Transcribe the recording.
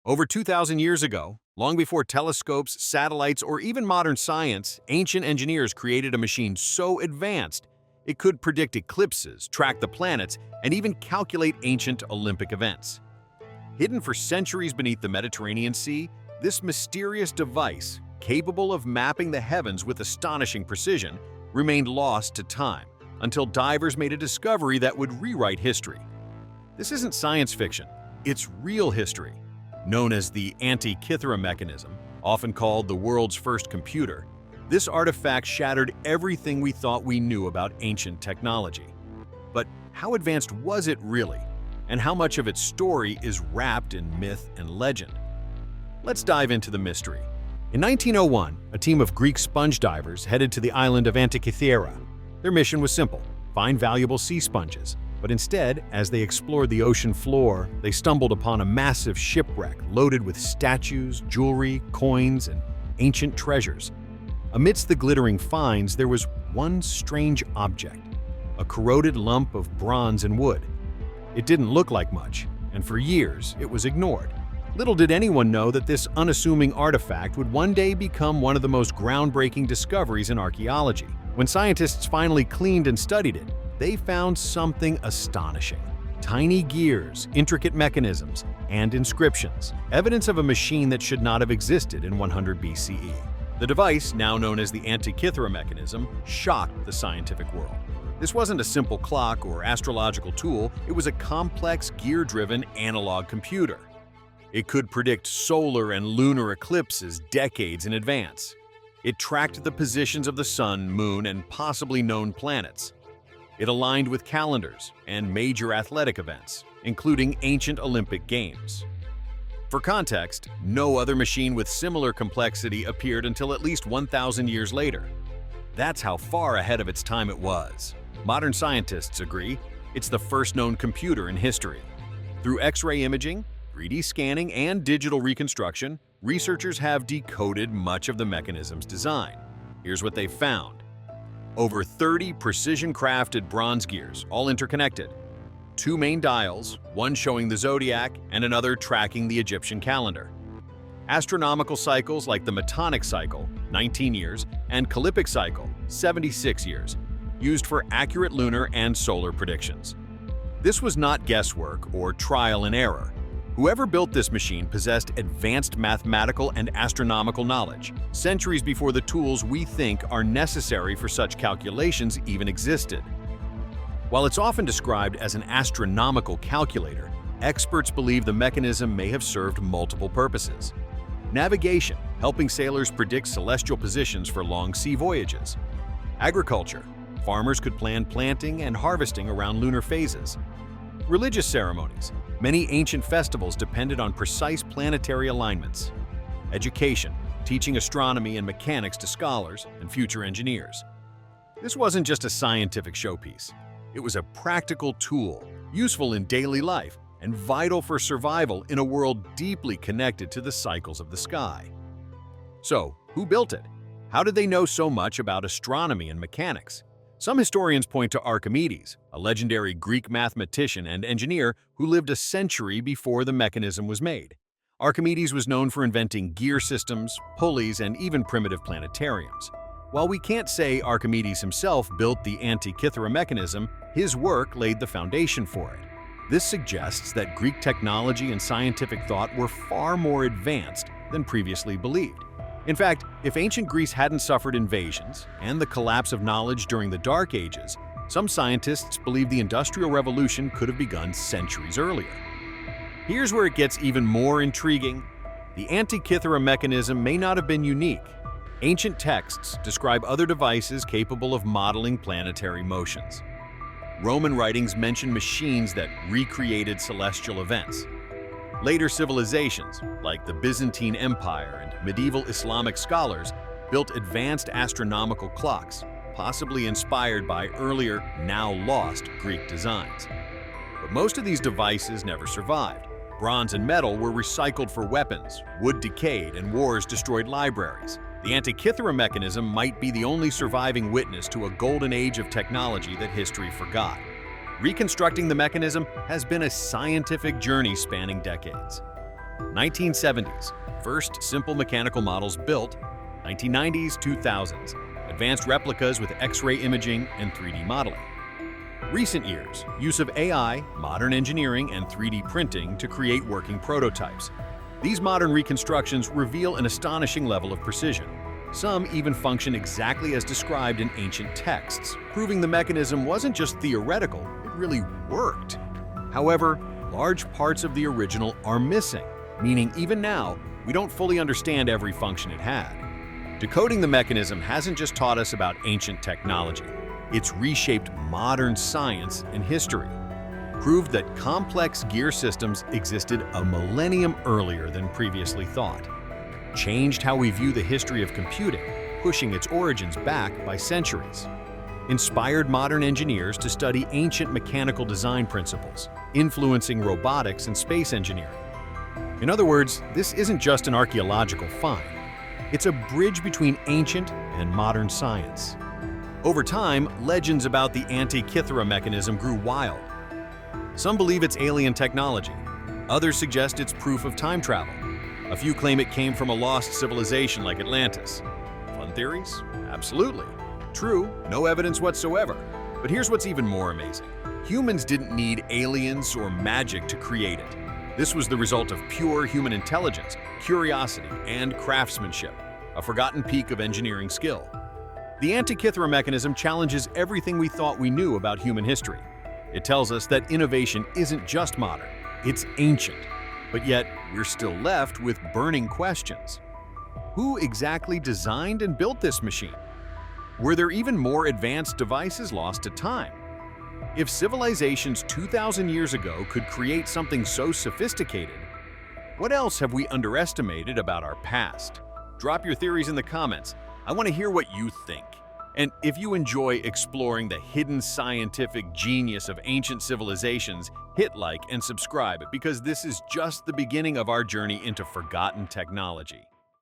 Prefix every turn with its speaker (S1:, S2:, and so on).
S1: Over 2,000 years ago, long before telescopes, satellites, or even modern science, ancient engineers created a machine so advanced it could predict eclipses, track the planets, and even calculate ancient Olympic events. Hidden for centuries beneath the Mediterranean Sea, this mysterious device, capable of mapping the heavens with astonishing precision, remained lost to time until divers made a discovery that would rewrite history. This isn't science fiction, it's real history. Known as the Antikythera Mechanism, often called the world's first computer, this artifact shattered everything we thought we knew about ancient technology. But how advanced was it really? And how much of its story is wrapped in myth and legend? Let's dive into the mystery. In 1901, a team of Greek sponge divers headed to the island of Antikythera. Their mission was simple: find valuable sea sponges. But instead, as they explored the ocean floor, they stumbled upon a massive shipwreck loaded with statues, jewelry, coins, and ancient treasures. Amidst the glittering finds, there was one strange object, a corroded lump of bronze and wood. It didn't look like much, and for years it was ignored. Little did anyone know that this unassuming artifact would one day become one of the most groundbreaking discoveries in archaeology. When scientists finally cleaned and studied it, they found something astonishing. Tiny gears, intricate mechanisms, and inscriptions, evidence of a machine that should not have existed in 100 BCE. The device, now known as the Antikythera Mechanism, shocked the scientific world. This wasn't a simple clock or astrological tool, it was a complex, gear-driven analog computer. It could predict solar and lunar eclipses decades in advance. It tracked the positions of the sun, moon, and possibly known planets. It aligned with calendars and major athletic events, including ancient Olympic Games. For context, no other machine with similar complexity appeared until at least 1,000 years later. That's how far ahead of its time it was. Modern scientists agree it's the first known computer in history. Through X-ray imaging, 3D scanning, and digital reconstruction, researchers have decoded much of the mechanism's design. Here's what they found. Over 30 precision-crafted bronze gears, all interconnected. 2 main dials, one showing the zodiac and another tracking the Egyptian calendar. Astronomical cycles like the Metonic cycle, 19 years, and Callipic cycle, 76 years, used for accurate lunar and solar predictions. This was not guesswork or trial and error. Whoever built this machine possessed advanced mathematical and astronomical knowledge, centuries before the tools we think are necessary for such calculations even existed. While it's often described as an astronomical calculator, experts believe the mechanism may have served multiple purposes. Navigation, helping sailors predict celestial positions for long sea voyages. Agriculture, farmers could plan planting and harvesting around lunar phases. Religious ceremonies, many ancient festivals depended on precise planetary alignments. Education, teaching astronomy and mechanics to scholars and future engineers. This wasn't just a scientific showpiece. It was a practical tool, useful in daily life and vital for survival in a world deeply connected to the cycles of the sky. So, who built it? How did they know so much about astronomy and mechanics? Some historians point to Archimedes, a legendary Greek mathematician and engineer who lived a century before the mechanism was made. Archimedes was known for inventing gear systems, pulleys, and even primitive planetariums. While we can't say Archimedes himself built the Antikythera mechanism, his work laid the foundation for it. This suggests that Greek technology and scientific thought were far more advanced than previously believed. In fact, if ancient Greece hadn't suffered invasions and the collapse of knowledge during the Dark Ages, some scientists believe the Industrial Revolution could have begun centuries earlier. Here's where it gets even more intriguing. The Antikythera mechanism may not have been unique. Ancient texts describe other devices capable of modeling planetary motions. Roman writings mention machines that recreated celestial events. Later civilizations, like the Byzantine Empire and medieval Islamic scholars, built advanced astronomical clocks, possibly inspired by earlier, now-lost Greek designs. But most of these devices never survived. Bronze and metal were recycled for weapons, wood decayed, and wars destroyed libraries. The Antikythera mechanism might be the only surviving witness to a golden age of technology that history forgot. Reconstructing the mechanism has been a scientific journey spanning decades. 1970s, first simple mechanical models built. 1990s, 2000s, advanced replicas with X-ray imaging and 3D modeling. Recent years, use of AI, modern engineering, and 3D printing to create working prototypes. These modern reconstructions reveal an astonishing level of precision. Some even function exactly as described in ancient texts, proving the mechanism wasn't just theoretical, it really worked. However, large parts of the original are missing, meaning even now, we don't fully understand every function it had. Decoding the mechanism hasn't just taught us about ancient technology, it's reshaped modern science and history, proved that complex gear systems existed a millennium earlier than previously thought, changed how we view the history of computing, pushing its origins back by centuries, inspired modern engineers to study ancient mechanical design principles, influencing robotics and space engineering. In other words, this isn't just an archaeological find. It's a bridge between ancient and modern science. Over time, legends about the Antikythera mechanism grew wild. Some believe it's alien technology. Others suggest it's proof of time travel. A few claim it came from a lost civilization like Atlantis. Fun theories? Absolutely. True, no evidence whatsoever. But here's what's even more amazing. Humans didn't need aliens or magic to create it. This was the result of pure human intelligence, curiosity, and craftsmanship, a forgotten peak of engineering skill. The Antikythera mechanism challenges everything we thought we knew about human history. It tells us that innovation isn't just modern, it's ancient. But yet, we're still left with burning questions. Who exactly designed and built this machine? Were there even more advanced devices lost to time? If civilizations 2,000 years ago could create something so sophisticated, what else have we underestimated about our past? Drop your theories in the comments. I want to hear what you think. And if you enjoy exploring the hidden scientific genius of ancient civilizations, hit like and subscribe because this is just the beginning of our journey into forgotten technology.